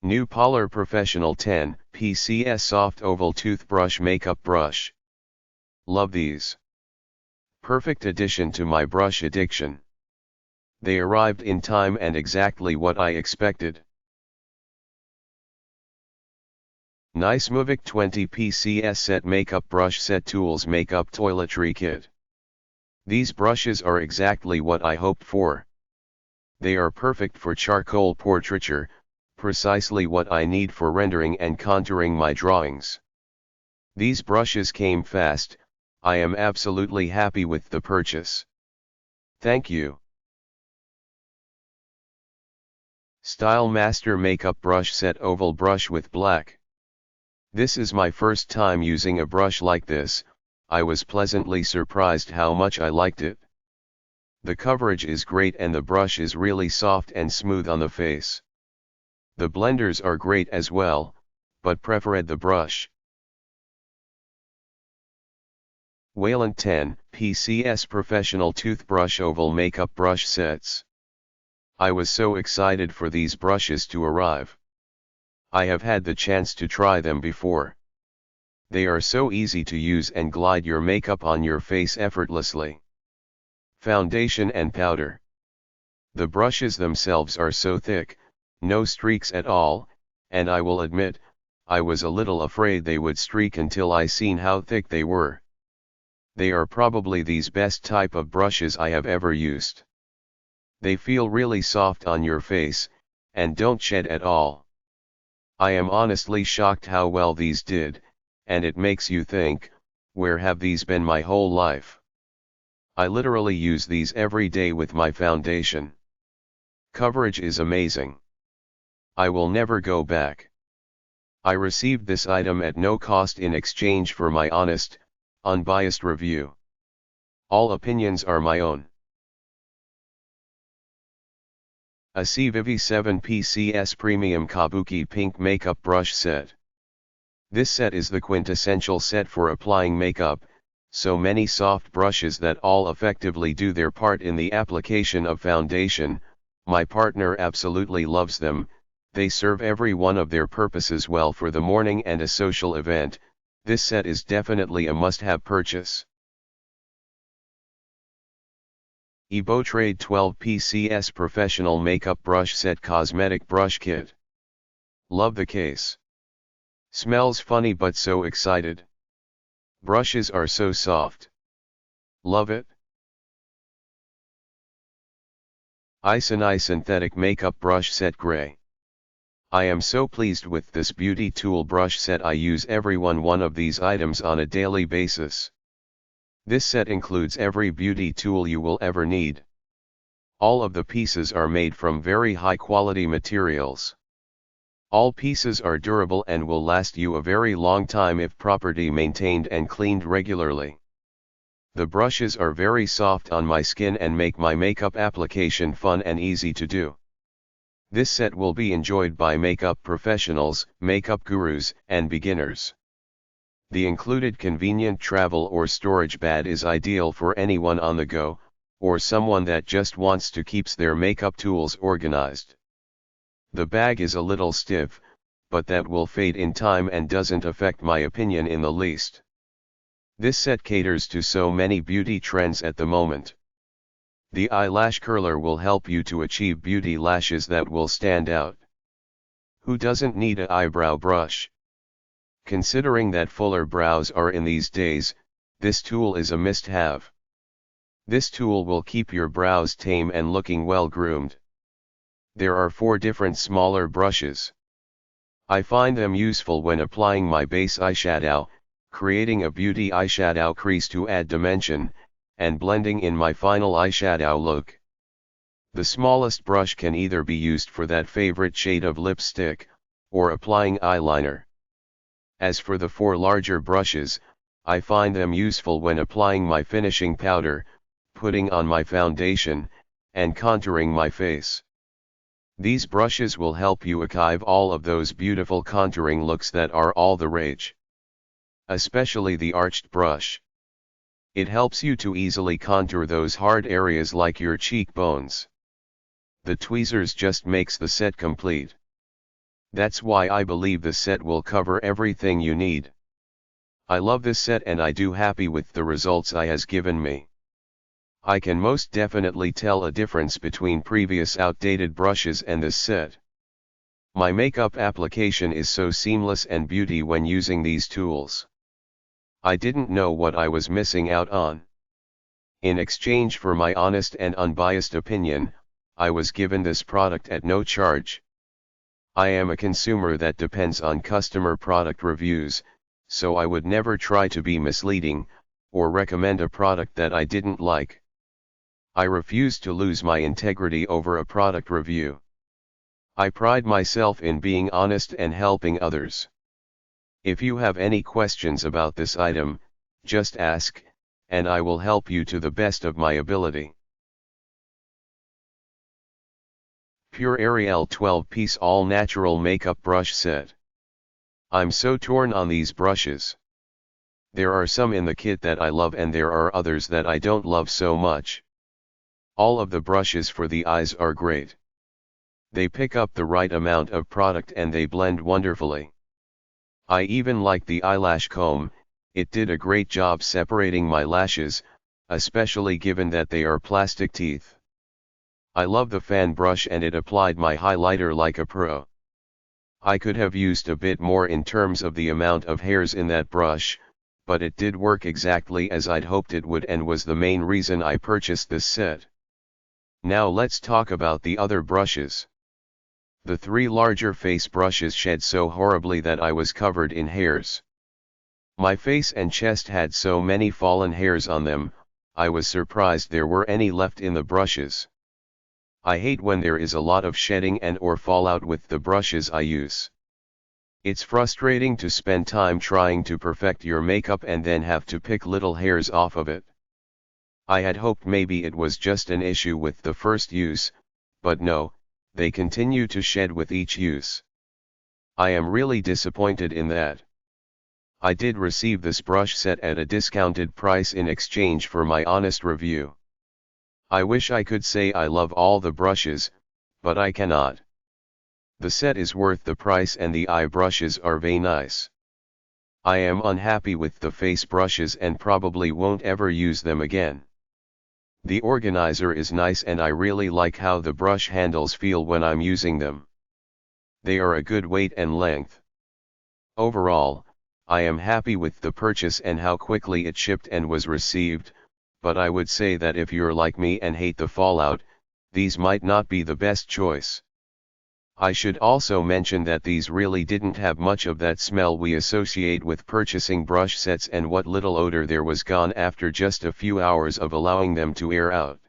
NewPollar Professional 10 PCS Soft Oval Toothbrush Makeup Brush. Love these. Perfect addition to my brush addiction. They arrived in time and exactly what I expected. NICEMOVIC 20 PCS Set Makeup Brush Set Tools Makeup Toiletry Kit. These brushes are exactly what I hoped for. They are perfect for charcoal portraiture, precisely what I need for rendering and contouring my drawings. These brushes came fast. I am absolutely happy with the purchase. Thank you. Style Master Makeup Brush Set Oval Brush with Black. This is my first time using a brush like this. I was pleasantly surprised how much I liked it. The coverage is great and the brush is really soft and smooth on the face. The blenders are great as well, but preferred the brush. Walant 10 PCS Professional Toothbrush Oval Makeup Brush Sets. I was so excited for these brushes to arrive. I have had the chance to try them before. They are so easy to use and glide your makeup on your face effortlessly. Foundation and powder. The brushes themselves are so thick, no streaks at all, and I will admit, I was a little afraid they would streak until I seen how thick they were. They are probably the best type of brushes I have ever used. They feel really soft on your face, and don't shed at all. I am honestly shocked how well these did, and it makes you think, where have these been my whole life? I literally use these every day with my foundation. Coverage is amazing. I will never go back. I received this item at no cost in exchange for my honest, unbiased review. All opinions are my own. NICEMOVIC 7 PCS Premium Kabuki Pink Makeup Brush Set. This set is the quintessential set for applying makeup, so many soft brushes that all effectively do their part in the application of foundation. My partner absolutely loves them. They serve every one of their purposes well for the morning and a social event. This set is definitely a must-have purchase. Toiletry 12 PCS Professional Makeup Brush Set Cosmetic Brush Kit. Love the case. Smells funny but so excited. Brushes are so soft. Love it. NICEMOVIC Synthetic Makeup Brush Set Gray. I am so pleased with this beauty tool brush set. I use every one of these items on a daily basis. This set includes every beauty tool you will ever need. All of the pieces are made from very high quality materials. All pieces are durable and will last you a very long time if properly maintained and cleaned regularly. The brushes are very soft on my skin and make my makeup application fun and easy to do. This set will be enjoyed by makeup professionals, makeup gurus, and beginners. The included convenient travel or storage bag is ideal for anyone on the go, or someone that just wants to keep their makeup tools organized. The bag is a little stiff, but that will fade in time and doesn't affect my opinion in the least. This set caters to so many beauty trends at the moment. The eyelash curler will help you to achieve beauty lashes that will stand out. Who doesn't need an eyebrow brush? Considering that fuller brows are in these days, this tool is a must-have. This tool will keep your brows tame and looking well groomed. There are 4 different smaller brushes. I find them useful when applying my base eyeshadow, creating a beauty eyeshadow crease to add dimension, and blending in my final eyeshadow look. The smallest brush can either be used for that favorite shade of lipstick, or applying eyeliner. As for the 4 larger brushes, I find them useful when applying my finishing powder, putting on my foundation, and contouring my face. These brushes will help you achieve all of those beautiful contouring looks that are all the rage. Especially the arched brush. It helps you to easily contour those hard areas like your cheekbones. The tweezers just makes the set complete. That's why I believe the set will cover everything you need. I love this set and I do happy with the results it has given me. I can most definitely tell a difference between previous outdated brushes and this set. My makeup application is so seamless and beauty when using these tools. I didn't know what I was missing out on. In exchange for my honest and unbiased opinion, I was given this product at no charge. I am a consumer that depends on customer product reviews, so I would never try to be misleading, or recommend a product that I didn't like. I refuse to lose my integrity over a product review. I pride myself in being honest and helping others. If you have any questions about this item, just ask, and I will help you to the best of my ability. Pure Ariel 12-piece all-natural makeup brush set. I'm so torn on these brushes. There are some in the kit that I love and there are others that I don't love so much. All of the brushes for the eyes are great. They pick up the right amount of product and they blend wonderfully. I even like the eyelash comb, it did a great job separating my lashes, especially given that they are plastic teeth. I love the fan brush and it applied my highlighter like a pro. I could have used a bit more in terms of the amount of hairs in that brush, but it did work exactly as I'd hoped it would and was the main reason I purchased this set. Now let's talk about the other brushes. The three larger face brushes shed so horribly that I was covered in hairs. My face and chest had so many fallen hairs on them, I was surprised there were any left in the brushes. I hate when there is a lot of shedding and or fallout with the brushes I use. It's frustrating to spend time trying to perfect your makeup and then have to pick little hairs off of it. I had hoped maybe it was just an issue with the first use, but no, they continue to shed with each use. I am really disappointed in that. I did receive this brush set at a discounted price in exchange for my honest review. I wish I could say I love all the brushes, but I cannot. The set is worth the price and the eye brushes are very nice. I am unhappy with the face brushes and probably won't ever use them again. The organizer is nice and I really like how the brush handles feel when I'm using them. They are a good weight and length. Overall, I am happy with the purchase and how quickly it shipped and was received, but I would say that if you're like me and hate the fallout, these might not be the best choice. I should also mention that these really didn't have much of that smell we associate with purchasing brush sets, and what little odor there was gone after just a few hours of allowing them to air out.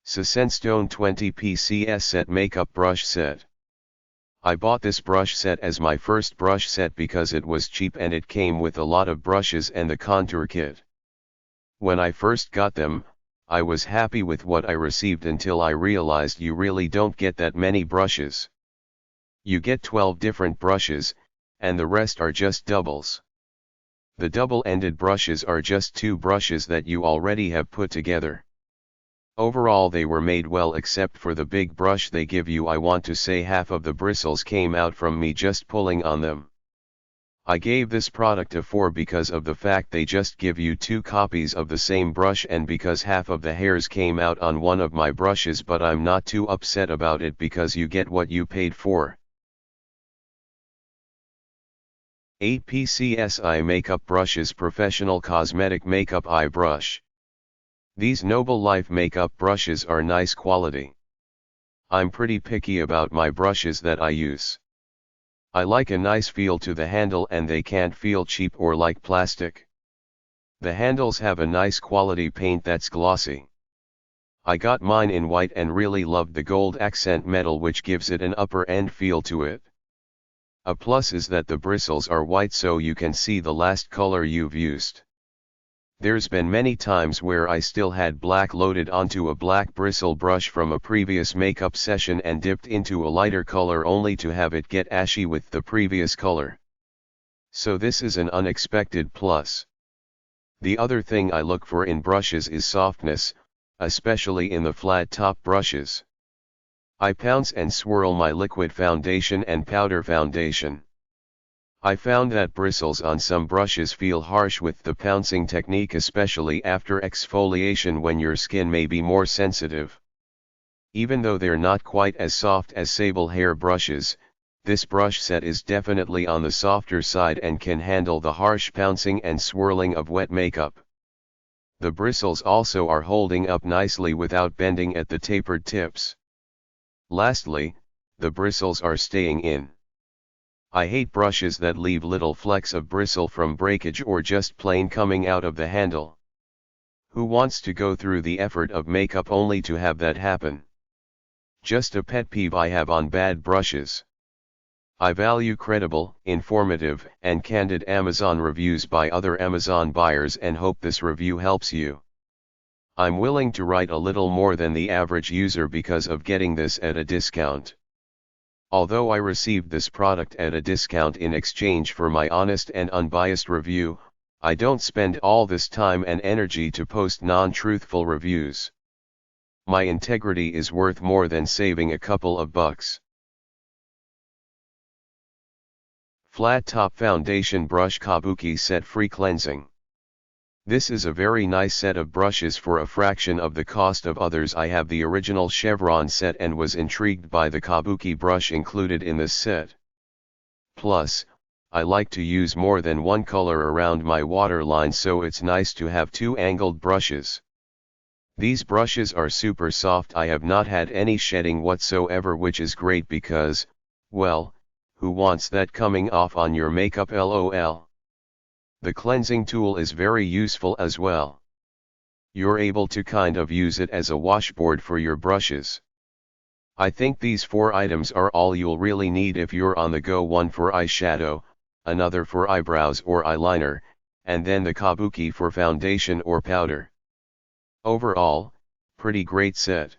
Senstone 20-piece set makeup brush set. I bought this brush set as my first brush set because it was cheap and it came with a lot of brushes and the contour kit. When I first got them, I was happy with what I received until I realized you really don't get that many brushes. You get 12 different brushes, and the rest are just doubles. The double-ended brushes are just two brushes that you already have put together. Overall they were made well except for the big brush they give you. I want to say half of the bristles came out from me just pulling on them. I gave this product a 4 because of the fact they just give you two copies of the same brush and because half of the hairs came out on one of my brushes, but I'm not too upset about it because you get what you paid for. 8-piece eye makeup brushes professional cosmetic makeup eye brush. These Noble Life makeup brushes are nice quality. I'm pretty picky about my brushes that I use. I like a nice feel to the handle and they can't feel cheap or like plastic. The handles have a nice quality paint that's glossy. I got mine in white and really loved the gold accent metal, which gives it an upper end feel to it. A plus is that the bristles are white so you can see the last color you've used. There's been many times where I still had black loaded onto a black bristle brush from a previous makeup session and dipped into a lighter color only to have it get ashy with the previous color. So this is an unexpected plus. The other thing I look for in brushes is softness, especially in the flat top brushes. I pounce and swirl my liquid foundation and powder foundation. I found that bristles on some brushes feel harsh with the pouncing technique, especially after exfoliation when your skin may be more sensitive. Even though they're not quite as soft as sable hair brushes, this brush set is definitely on the softer side and can handle the harsh pouncing and swirling of wet makeup. The bristles also are holding up nicely without bending at the tapered tips. Lastly, the bristles are staying in. I hate brushes that leave little flecks of bristle from breakage or just plain coming out of the handle. Who wants to go through the effort of makeup only to have that happen? Just a pet peeve I have on bad brushes. I value credible, informative, and candid Amazon reviews by other Amazon buyers and hope this review helps you. I'm willing to write a little more than the average user because of getting this at a discount. Although I received this product at a discount in exchange for my honest and unbiased review, I don't spend all this time and energy to post non-truthful reviews. My integrity is worth more than saving a couple of bucks. Flat Top Foundation Brush Kabuki Set Free Cleansing. This is a very nice set of brushes for a fraction of the cost of others. I have the original chevron set and was intrigued by the Kabuki brush included in this set. Plus, I like to use more than one color around my waterline, so it's nice to have two angled brushes. These brushes are super soft. I have not had any shedding whatsoever, which is great because, well, who wants that coming off on your makeup, lol. The cleansing tool is very useful as well. You're able to kind of use it as a washboard for your brushes. I think these 4 items are all you'll really need if you're on the go: one for eyeshadow, another for eyebrows or eyeliner, and then the Kabuki for foundation or powder. Overall, pretty great set.